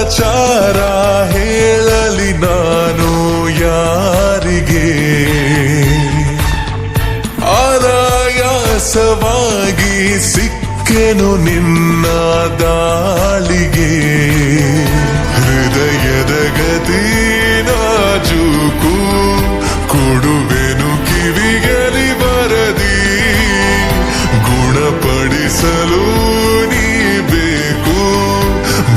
ಸಮಾಚಾರ ಹೇಳಲಿ ನಾನು ಯಾರಿಗೆ, ಆಯಾಸವಾಗಿ ಸಿಕ್ಕೆನು ನಿನ್ನ ದಾಳಿಗೆ. ಹೃದಯದ ಗತಿ ನಾಜೂಕು ಕೊಡುವೆನು ಕಿವಿಗಲಿ ಬರದಿ, ಗುಣಪಡಿಸಲು ನೀ ಬೇಕು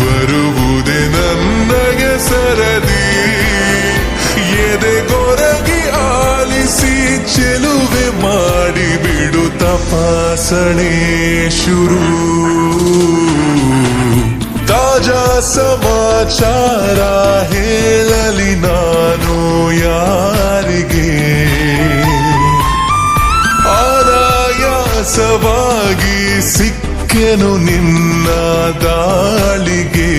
ಬರುವುದೇ ನನಗೆ ಸರದಿ. ಎದೆಗೊರಗಿ ಆಲಿಸಿ ಚೆಲುವೆ ಮಾಡಿ ಬಿಡು ತಪಾಸಣೆ ಶುರು. ತಾಜಾ ಸಮಾಚಾರ ಹೇಳಲಿ ನಾನು ಯಾರಿಗೆ, ಆಯಾಸವಾಗಿ ಸಿಕ್ಕೆನು ನಿನ್ನ ದಾಳಿಗೆ.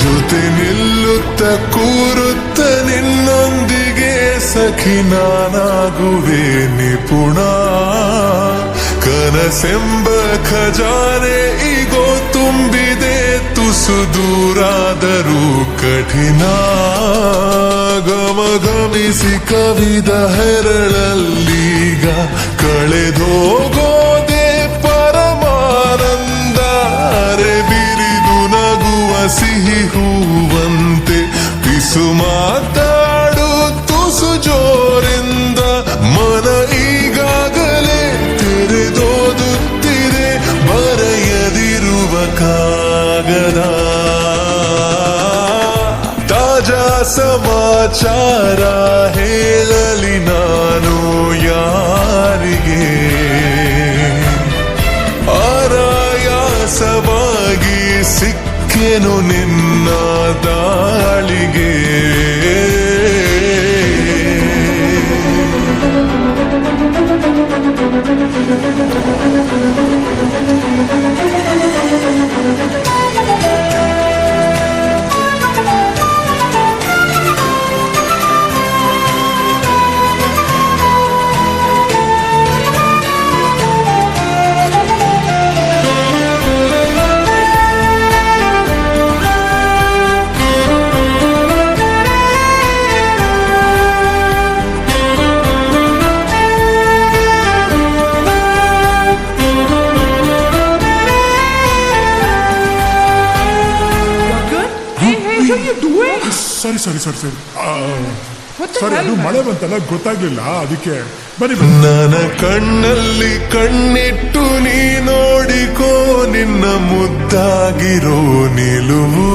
ಜೊತೆ ನಿಲ್ಲುತ್ತ ಕೂರುತ್ತ ನಿನ್ನೊಂದಿಗೆ ಸಖಿ ನಾನಾಗುವೆ ನಿಪುಣ. ಕನಸೆಂಬ ಖಜಾನೆ ಈಗೋ ತುಂಬಿದೆ ತುಸು ದೂರಾದರೂ ಕಠಿಣ. ಗಮಗಮಿಸಿ ಕವಿದ ಹೆರಳಲ್ಲೀಗ ಕಳೆದೋಗೋದೆ ಪರಮಾನಂದ. ಬಿರಿದು ನಗುವ ಸಿಹಿ ಹೂವಂತೆ ಪಿಸು ಮಾತಾಡು ತುಸು ಜೋರಿಂದ. ಮನ ಈಗಾಗಲೇ ತೆರೆದೋದುತ್ತಿದೆ ಬರೆಯದಿರುವ ಕಾಗದ. ತಾಜಾ ಸಮಾಚಾರ ಹೇಳಲಿ ನಾನು ಯಾರಿಗೆ, ಆಯಾಸವಾಗಿ ಸಿಕ್ಕೆನು ನಿನ್ನ ದಾಳಿಗೆ. ಸಾರಿ ಅದು ಮಳೆ ಬಂತಲ್ಲ ಗೊತ್ತಾಗ್ಲಿಲ್ಲ, ಅದಕ್ಕೆ ಬನ್ನಿ. ನನ್ನ ಕಣ್ಣಲ್ಲಿ ಕಣ್ಣಿಟ್ಟು ನೀ ನೋಡಿಕೋ ನಿನ್ನ ಮುದ್ದಾಗಿರೋ ನಿಲುವು.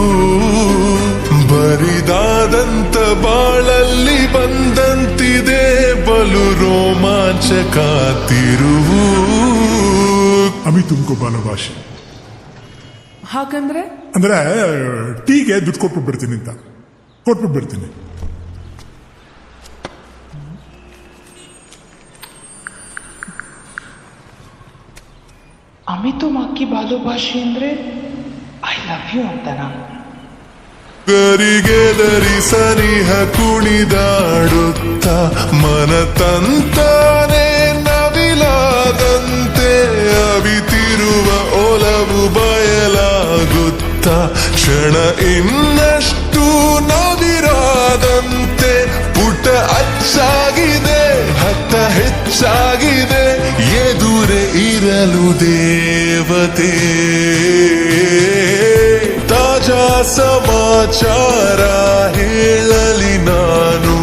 ಬರಿದಾದಂತ ಬಾಳಲ್ಲಿ ಬಂದಂತಿದೆ ಬಲು ರೋಮಾಂಚಕ ತಿರುವು. ಅಮಿ ತುಮಕೋ ಬಾಲಭಾಷೆ ಹಾಗಂದ್ರೆ ಅಂದ್ರೆ ಟೀಗೆ ದುಡ್ಡು ಕೊಟ್ಬಿಟ್ಟು ಬರ್ತೀನಿ ಅಂತ ಕೊಟ್ಬಿಟ್ಟು ಬರ್ತೀನಿ. ಅಮಿತು ಮಾಕಿ ಬಾಲು ಭಾಷೆ ಅಂದ್ರೆ ಐ ಲವ್ ಯು ಅಂತನಾ? ಗರಿಗೆದರಿ ಸನಿಹ ಕುಣಿದಾಡುತ್ತ ಮನ ತಂತಾನೆ ನವಿಲಾದಂತೆ ಅವಿತಿರುವ ಒಲವು ಬಯಲಾಗುತ್ತ ಕ್ಷಣ ಇನ್ನಷ್ಟು ನವಿರಾದಂತೆ. ಪುಟ ಅಚ್ಚಾಗಿದೆ ಹತ್ತ ಹೆಚ್ಚಾಗಿದೆ ಎದುರೆ ಇರಲು ದೇವತೆ. ತಾಜಾ ಸಮಾಚಾರ ಹೇಳಲಿ ನಾನು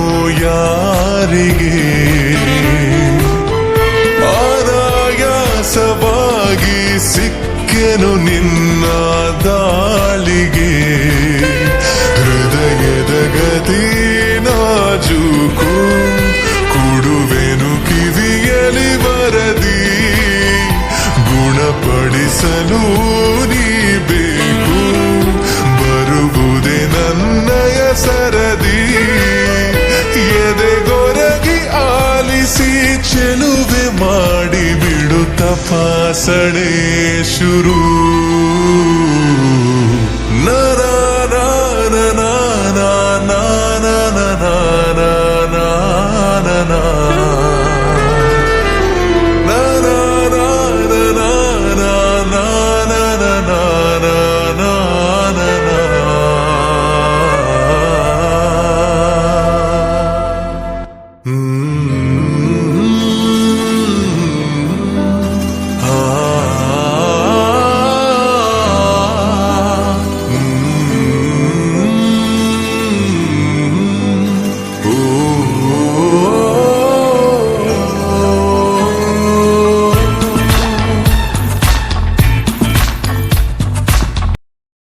ಯಾರಿಗೆ, ಆಯಾಸವಾಗಿ ಸಿಕ್ಕೆನು ನಿನ್ನ ದಾಳಿಗೆ. ಹೃದಯದ ಗತಿ ನಾಜೂಕು ಕೊಡುವೆನು ಕಿವಿಯಲಿ ಬರದಿ, ಗುಣಪಡಿಸಲು ನೀ ಬೇಕು ಬರುವುದೇ ನನ್ನ ತಪಾಸಣೆ ಶುರು ನರ